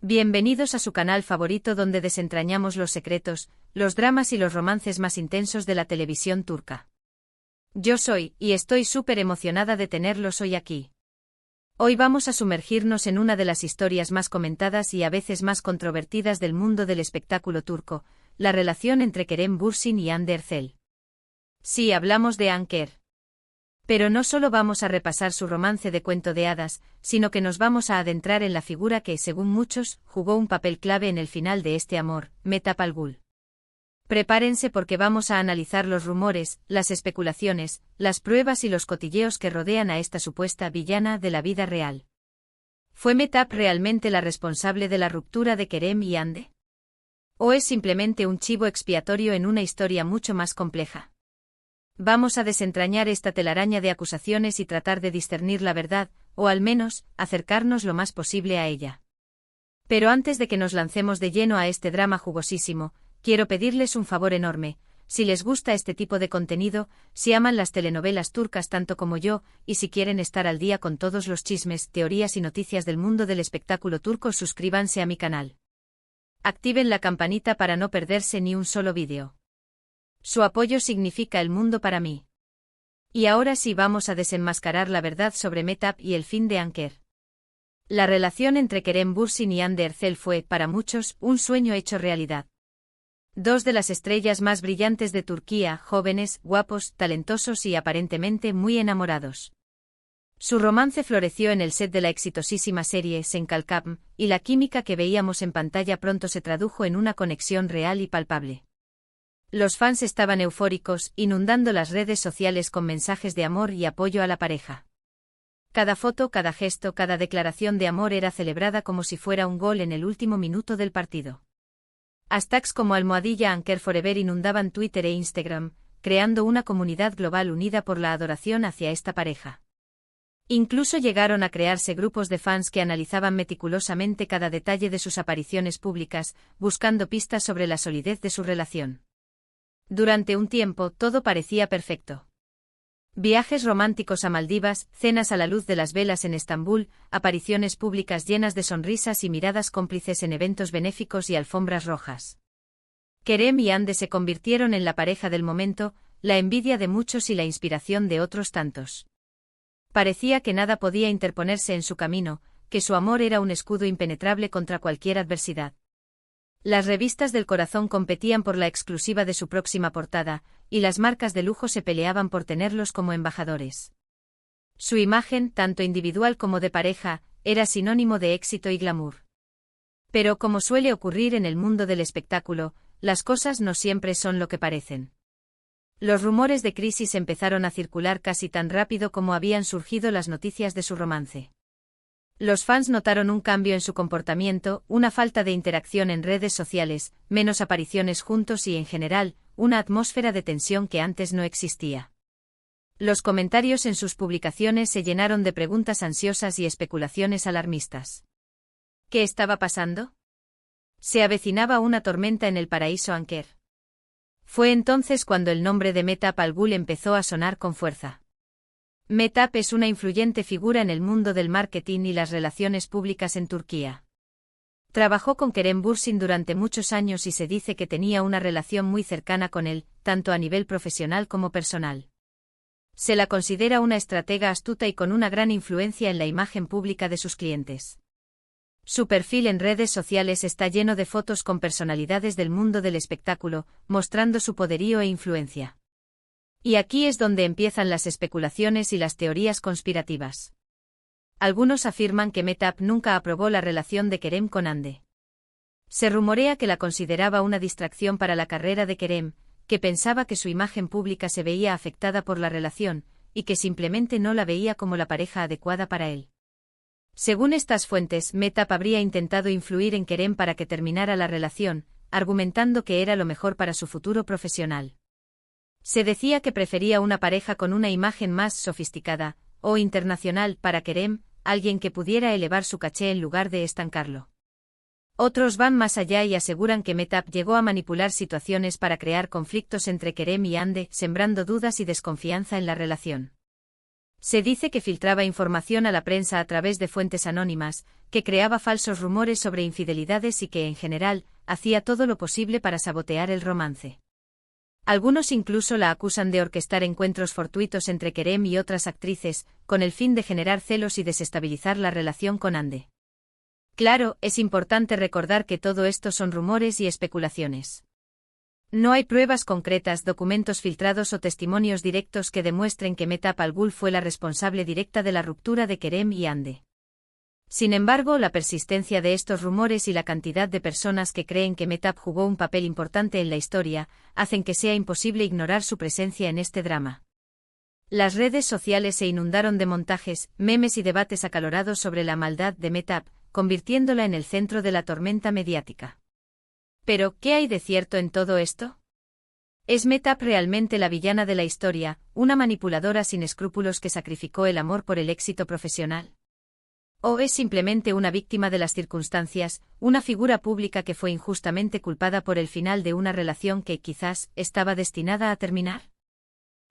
Bienvenidos a su canal favorito donde desentrañamos los secretos, los dramas y los romances más intensos de la televisión turca. Yo soy, y estoy súper emocionada de tenerlos hoy aquí. Hoy vamos a sumergirnos en una de las historias más comentadas y a veces más controvertidas del mundo del espectáculo turco, la relación entre Kerem Bürsin y Hande Erçel. Sí, hablamos de Anker. Pero no solo vamos a repasar su romance de cuento de hadas, sino que nos vamos a adentrar en la figura que, según muchos, jugó un papel clave en el final de este amor, Mehtap Algül. Prepárense porque vamos a analizar los rumores, las especulaciones, las pruebas y los cotilleos que rodean a esta supuesta villana de la vida real. ¿Fue Mehtap realmente la responsable de la ruptura de Kerem y Hande? ¿O es simplemente un chivo expiatorio en una historia mucho más compleja? Vamos a desentrañar esta telaraña de acusaciones y tratar de discernir la verdad, o al menos, acercarnos lo más posible a ella. Pero antes de que nos lancemos de lleno a este drama jugosísimo, quiero pedirles un favor enorme. Si les gusta este tipo de contenido, si aman las telenovelas turcas tanto como yo, y si quieren estar al día con todos los chismes, teorías y noticias del mundo del espectáculo turco, suscríbanse a mi canal. Activen la campanita para no perderse ni un solo vídeo. Su apoyo significa el mundo para mí. Y ahora sí vamos a desenmascarar la verdad sobre Mehtap y el fin de Anker. La relación entre Kerem Bürsin y Hande Erçel fue, para muchos, un sueño hecho realidad. Dos de las estrellas más brillantes de Turquía, jóvenes, guapos, talentosos y aparentemente muy enamorados. Su romance floreció en el set de la exitosísima serie Sen Kalkam, y la química que veíamos en pantalla pronto se tradujo en una conexión real y palpable. Los fans estaban eufóricos, inundando las redes sociales con mensajes de amor y apoyo a la pareja. Cada foto, cada gesto, cada declaración de amor era celebrada como si fuera un gol en el último minuto del partido. Hashtags como #Anker Forever inundaban Twitter e Instagram, creando una comunidad global unida por la adoración hacia esta pareja. Incluso llegaron a crearse grupos de fans que analizaban meticulosamente cada detalle de sus apariciones públicas, buscando pistas sobre la solidez de su relación. Durante un tiempo todo parecía perfecto. Viajes románticos a Maldivas, cenas a la luz de las velas en Estambul, apariciones públicas llenas de sonrisas y miradas cómplices en eventos benéficos y alfombras rojas. Kerem y Hande se convirtieron en la pareja del momento, la envidia de muchos y la inspiración de otros tantos. Parecía que nada podía interponerse en su camino, que su amor era un escudo impenetrable contra cualquier adversidad. Las revistas del corazón competían por la exclusiva de su próxima portada, y las marcas de lujo se peleaban por tenerlos como embajadores. Su imagen, tanto individual como de pareja, era sinónimo de éxito y glamour. Pero como suele ocurrir en el mundo del espectáculo, las cosas no siempre son lo que parecen. Los rumores de crisis empezaron a circular casi tan rápido como habían surgido las noticias de su romance. Los fans notaron un cambio en su comportamiento, una falta de interacción en redes sociales, menos apariciones juntos y en general, una atmósfera de tensión que antes no existía. Los comentarios en sus publicaciones se llenaron de preguntas ansiosas y especulaciones alarmistas. ¿Qué estaba pasando? ¿Se avecinaba una tormenta en el paraíso Anker? Fue entonces cuando el nombre de Mehtap Algül empezó a sonar con fuerza. Mehtap es una influyente figura en el mundo del marketing y las relaciones públicas en Turquía. Trabajó con Kerem Bürsin durante muchos años y se dice que tenía una relación muy cercana con él, tanto a nivel profesional como personal. Se la considera una estratega astuta y con una gran influencia en la imagen pública de sus clientes. Su perfil en redes sociales está lleno de fotos con personalidades del mundo del espectáculo, mostrando su poderío e influencia. Y aquí es donde empiezan las especulaciones y las teorías conspirativas. Algunos afirman que Mehtap nunca aprobó la relación de Kerem con Hande. Se rumorea que la consideraba una distracción para la carrera de Kerem, que pensaba que su imagen pública se veía afectada por la relación, y que simplemente no la veía como la pareja adecuada para él. Según estas fuentes, Mehtap habría intentado influir en Kerem para que terminara la relación, argumentando que era lo mejor para su futuro profesional. Se decía que prefería una pareja con una imagen más sofisticada, o internacional para Kerem, alguien que pudiera elevar su caché en lugar de estancarlo. Otros van más allá y aseguran que Mehtap llegó a manipular situaciones para crear conflictos entre Kerem y Hande, sembrando dudas y desconfianza en la relación. Se dice que filtraba información a la prensa a través de fuentes anónimas, que creaba falsos rumores sobre infidelidades y que, en general, hacía todo lo posible para sabotear el romance. Algunos incluso la acusan de orquestar encuentros fortuitos entre Kerem y otras actrices, con el fin de generar celos y desestabilizar la relación con Hande. Claro, es importante recordar que todo esto son rumores y especulaciones. No hay pruebas concretas, documentos filtrados o testimonios directos que demuestren que Mehtap Alghoul fue la responsable directa de la ruptura de Kerem y Hande. Sin embargo, la persistencia de estos rumores y la cantidad de personas que creen que Mehtap jugó un papel importante en la historia, hacen que sea imposible ignorar su presencia en este drama. Las redes sociales se inundaron de montajes, memes y debates acalorados sobre la maldad de Mehtap, convirtiéndola en el centro de la tormenta mediática. Pero, ¿qué hay de cierto en todo esto? ¿Es Mehtap realmente la villana de la historia, una manipuladora sin escrúpulos que sacrificó el amor por el éxito profesional? ¿O es simplemente una víctima de las circunstancias, una figura pública que fue injustamente culpada por el final de una relación que, quizás, estaba destinada a terminar?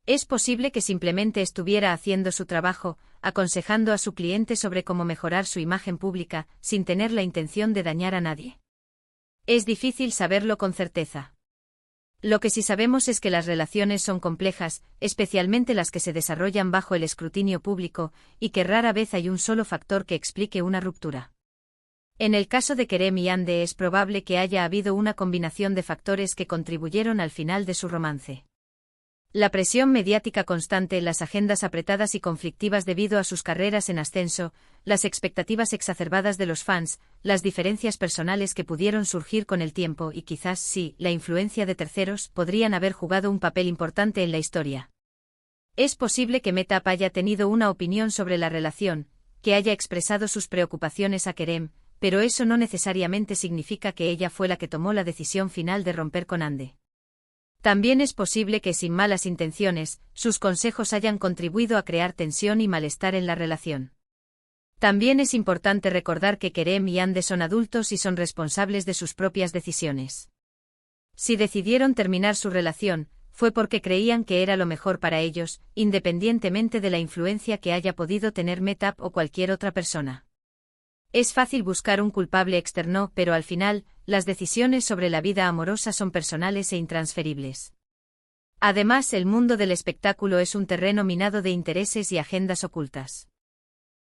¿Es posible que simplemente estuviera haciendo su trabajo, aconsejando a su cliente sobre cómo mejorar su imagen pública, sin tener la intención de dañar a nadie? Es difícil saberlo con certeza. Lo que sí sabemos es que las relaciones son complejas, especialmente las que se desarrollan bajo el escrutinio público, y que rara vez hay un solo factor que explique una ruptura. En el caso de Kerem y Hande es probable que haya habido una combinación de factores que contribuyeron al final de su romance. La presión mediática constante, las agendas apretadas y conflictivas debido a sus carreras en ascenso, las expectativas exacerbadas de los fans, las diferencias personales que pudieron surgir con el tiempo y quizás sí, la influencia de terceros podrían haber jugado un papel importante en la historia. Es posible que Mehtap haya tenido una opinión sobre la relación, que haya expresado sus preocupaciones a Kerem, pero eso no necesariamente significa que ella fue la que tomó la decisión final de romper con Hande. También es posible que, sin malas intenciones, sus consejos hayan contribuido a crear tensión y malestar en la relación. También es importante recordar que Kerem y Hande son adultos y son responsables de sus propias decisiones. Si decidieron terminar su relación, fue porque creían que era lo mejor para ellos, independientemente de la influencia que haya podido tener Mehtap o cualquier otra persona. Es fácil buscar un culpable externo, pero al final, las decisiones sobre la vida amorosa son personales e intransferibles. Además, el mundo del espectáculo es un terreno minado de intereses y agendas ocultas.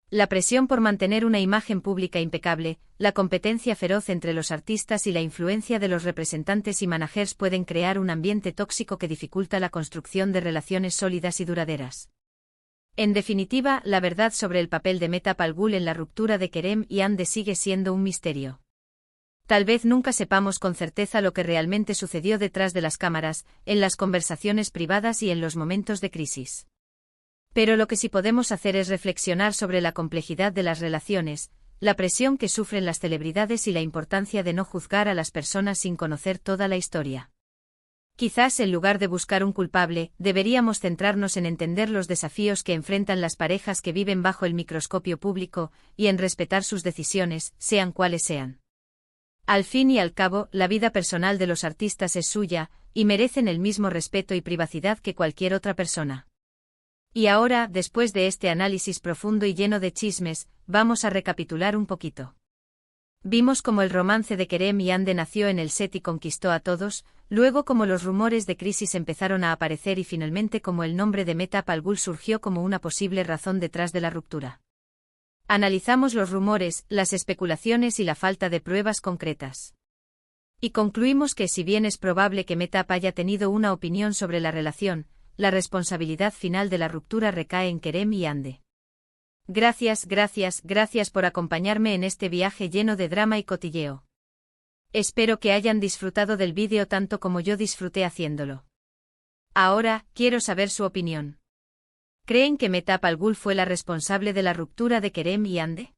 La presión por mantener una imagen pública impecable, la competencia feroz entre los artistas y la influencia de los representantes y managers pueden crear un ambiente tóxico que dificulta la construcción de relaciones sólidas y duraderas. En definitiva, la verdad sobre el papel de Mehtap Alghoul en la ruptura de Kerem y Hande sigue siendo un misterio. Tal vez nunca sepamos con certeza lo que realmente sucedió detrás de las cámaras, en las conversaciones privadas y en los momentos de crisis. Pero lo que sí podemos hacer es reflexionar sobre la complejidad de las relaciones, la presión que sufren las celebridades y la importancia de no juzgar a las personas sin conocer toda la historia. Quizás en lugar de buscar un culpable, deberíamos centrarnos en entender los desafíos que enfrentan las parejas que viven bajo el microscopio público, y en respetar sus decisiones, sean cuales sean. Al fin y al cabo, la vida personal de los artistas es suya, y merecen el mismo respeto y privacidad que cualquier otra persona. Y ahora, después de este análisis profundo y lleno de chismes, vamos a recapitular un poquito. Vimos cómo el romance de Kerem y Hande nació en el set y conquistó a todos, luego cómo los rumores de crisis empezaron a aparecer y finalmente cómo el nombre de Mehtap Alghoul surgió como una posible razón detrás de la ruptura. Analizamos los rumores, las especulaciones y la falta de pruebas concretas. Y concluimos que si bien es probable que Mehtap haya tenido una opinión sobre la relación, la responsabilidad final de la ruptura recae en Kerem y Hande. Gracias por acompañarme en este viaje lleno de drama y cotilleo. Espero que hayan disfrutado del vídeo tanto como yo disfruté haciéndolo. Ahora, quiero saber su opinión. ¿Creen que Mehtap Alghoul fue la responsable de la ruptura de Kerem y Hande?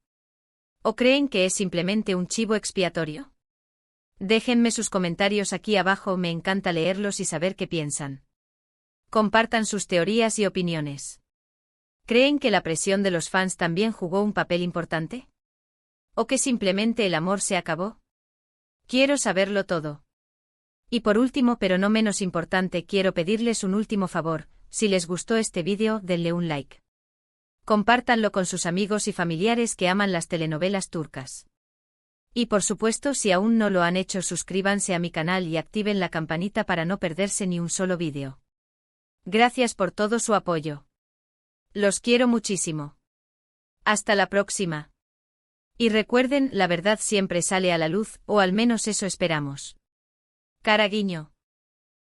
¿O creen que es simplemente un chivo expiatorio? Déjenme sus comentarios aquí abajo, me encanta leerlos y saber qué piensan. Compartan sus teorías y opiniones. ¿Creen que la presión de los fans también jugó un papel importante? ¿O que simplemente el amor se acabó? Quiero saberlo todo. Y por último, pero no menos importante, quiero pedirles un último favor: si les gustó este vídeo, denle un like. Compártanlo con sus amigos y familiares que aman las telenovelas turcas. Y por supuesto, si aún no lo han hecho, suscríbanse a mi canal y activen la campanita para no perderse ni un solo vídeo. Gracias por todo su apoyo. Los quiero muchísimo. Hasta la próxima. Y recuerden, la verdad siempre sale a la luz, o al menos eso esperamos. Cara guiño.